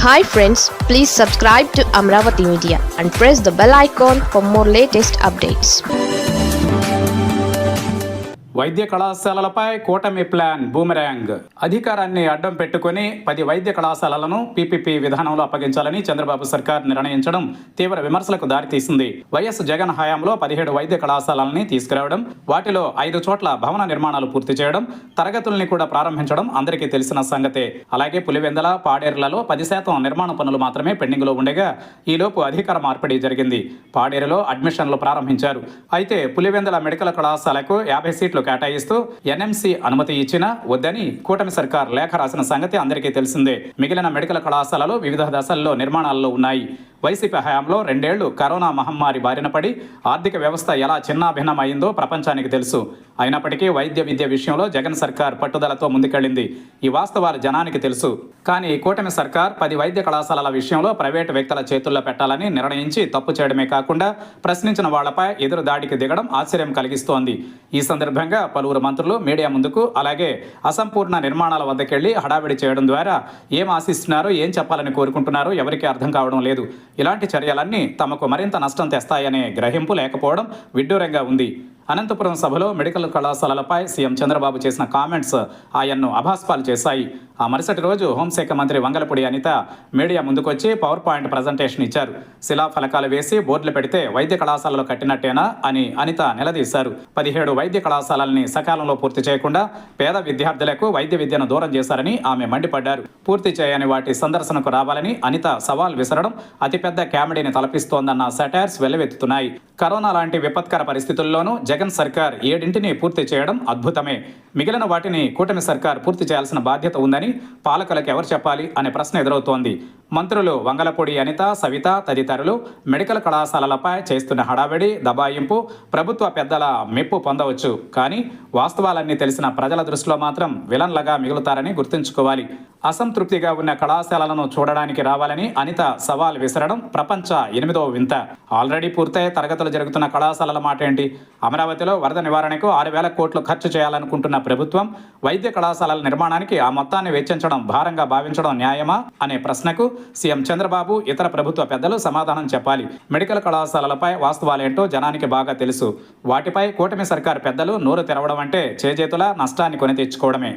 Hi friends, please subscribe to Amravati Media and press the bell icon for more latest updates. వైద్య కళాశాలలపై కూటమి plan boomerang. అధికారాన్ని అడ్డం పెట్టుకుని 10 వైద్య కళాశాలలను పీపీపీ విధానంలో అప్పగించాలని చంద్రబాబు సర్కార్ నిర్ణయించడం తీవ్ర విమర్శలకు దారితీసింది. వైఎస్ జగన్ హయాంలో 17 వైద్య కళాశాలల్ని తీసుకురావడం, వాటిలో 5 చోట్ల భవన నిర్మాణాలు పూర్తి చేయడం, తరగతుల్ని కూడా ప్రారంభించడం అందరికీ తెలిసిన సంగతే. అలాగే పులివెందల, పాడేరులలో 10% నిర్మాణ పనులు మాత్రమే పెండింగ్లో ఉండగా ఈలోపు అధికార మార్పిడి జరిగింది. పాడేరులో అడ్మిషన్లు ప్రారంభించారు. అయితే పులివెందల మెడికల్ కళాశాలకు 50 సీట్లు కేటాయిస్తూ ఎన్ఎంసీ అనుమతి ఇచ్చినా వద్దని కూటమి సర్కార్ లేఖ రాసిన సంగతి అందరికీ తెలిసిందే. మిగిలిన మెడికల్ కళాశాలలు వివిధ దశల్లో నిర్మాణాల్లో ఉన్నాయి. వైసీపీ హయాంలో 2 ఏళ్లు కరోనా మహమ్మారి బారిన పడి ఆర్థిక వ్యవస్థ ఎలా చిన్నాభిన్నమైందో ప్రపంచానికి తెలుసు. అయినప్పటికీ వైద్య విద్య విషయంలో జగన్ సర్కార్ పట్టుదలతో ముందుకెళ్లింది. ఈ వాస్తవాలు జనానికి తెలుసు. కానీ కూటమి సర్కార్ 10 వైద్య కళాశాలల విషయంలో ప్రైవేటు వ్యక్తుల చేతుల్లో పెట్టాలని నిర్ణయించి తప్పు చేయడమే కాకుండా ప్రశ్నించిన వాళ్లపై ఎదురు దాడికి దిగడం ఆశ్చర్యం కలిగిస్తోంది. ఈ సందర్భంగా పలువురు మంత్రులు మీడియా ముందుకు, అలాగే అసంపూర్ణ నిర్మాణాల వద్దకెళ్లి హడావిడి చేయడం ద్వారా ఏం ఆశిస్తున్నారో, ఏం చెప్పాలని కోరుకుంటున్నారో ఎవరికీ అర్థం కావడం లేదు. ఇలాంటి చర్యలన్నీ తమకు మరింత నష్టం తెస్తాయనే గ్రహింపు లేకపోవడం విడ్డూరంగా ఉంది. అనంతపురం సభలో మెడికల్ కళాశాలలపై సీఎం చంద్రబాబు చేసిన కామెంట్స్ ఆయన్ను అభాస్పాలు చేశాయి. ఆ మరుసటి రోజు హోంశాఖ మంత్రి వంగలపూడి అనిత మీడియా ముందుకొచ్చి పవర్ పాయింట్ ప్రజెంటేషన్ ఇచ్చారు. శిలాఫలకాలు వేసి బోర్డులు పెడితే వైద్య కళాశాలలు కట్టినట్టేనా అని అనిత నిలదీశారు. 17 వైద్య కళాశాలల్ని సకాలంలో పూర్తి చేయకుండా పేద విద్యార్థులకు వైద్య విద్యను దూరం చేశారని ఆమె మండిపడ్డారు. పూర్తి చేయని వాటి సందర్శనకు రావాలని అనిత సవాల్ విసరడం అతిపెద్ద కామెడీని తలపిస్తోందన్న సెటైర్స్ వెల్లువెత్తుతున్నాయి. కరోనా లాంటి విపత్కర పరిస్థితుల్లోనూ జగన్ సర్కార్ 7ంటిని పూర్తి చేయడం అద్భుతమే. మిగిలిన వాటిని కూటమి సర్కార్ పూర్తి చేయాల్సిన బాధ్యత ఉందని పాలకులకు ఎవరు చెప్పాలి అనే ప్రశ్న ఎదురవుతోంది. మంత్రులు వంగలపూడి అనిత, సవిత తదితరులు మెడికల్ కళాశాలలపై చేస్తున్న హడావిడి, దబాయింపు ప్రభుత్వ పెద్దల మెప్పు పొందవచ్చు. కానీ వాస్తవాలన్నీ తెలిసిన ప్రజల దృష్టిలో మాత్రం విలన్లుగా మిగులుతారని గుర్తుంచుకోవాలి. అసంతృప్తిగా ఉన్న కళాశాలలను చూడడానికి రావాలని అనిత సవాల్ విసరడం ప్రపంచ 8వ వింత. ఆల్రెడీ పూర్తయి తరగతులు జరుగుతున్న కళాశాలల మాట ఏంటి? అమరావతిలో వరద నివారణకు 6,000 కోట్లు ఖర్చు చేయాలనుకుంటున్న ప్రభుత్వం వైద్య కళాశాలల నిర్మాణానికి ఆ మొత్తాన్ని వెచ్చించడం భారంగా భావించడం న్యాయమా అనే ప్రశ్నకు సీఎం చంద్రబాబు, ఇతర ప్రభుత్వ పెద్దలు సమాధానం చెప్పాలి. మెడికల్ కళాశాలలపై వాస్తవాలేంటో జనానికి బాగా తెలుసు. వాటిపై కూటమి సర్కార్ పెద్దలు నోరు తెరవడం అంటే చేజేతుల నష్టాన్ని కొని తెచ్చుకోవడమే.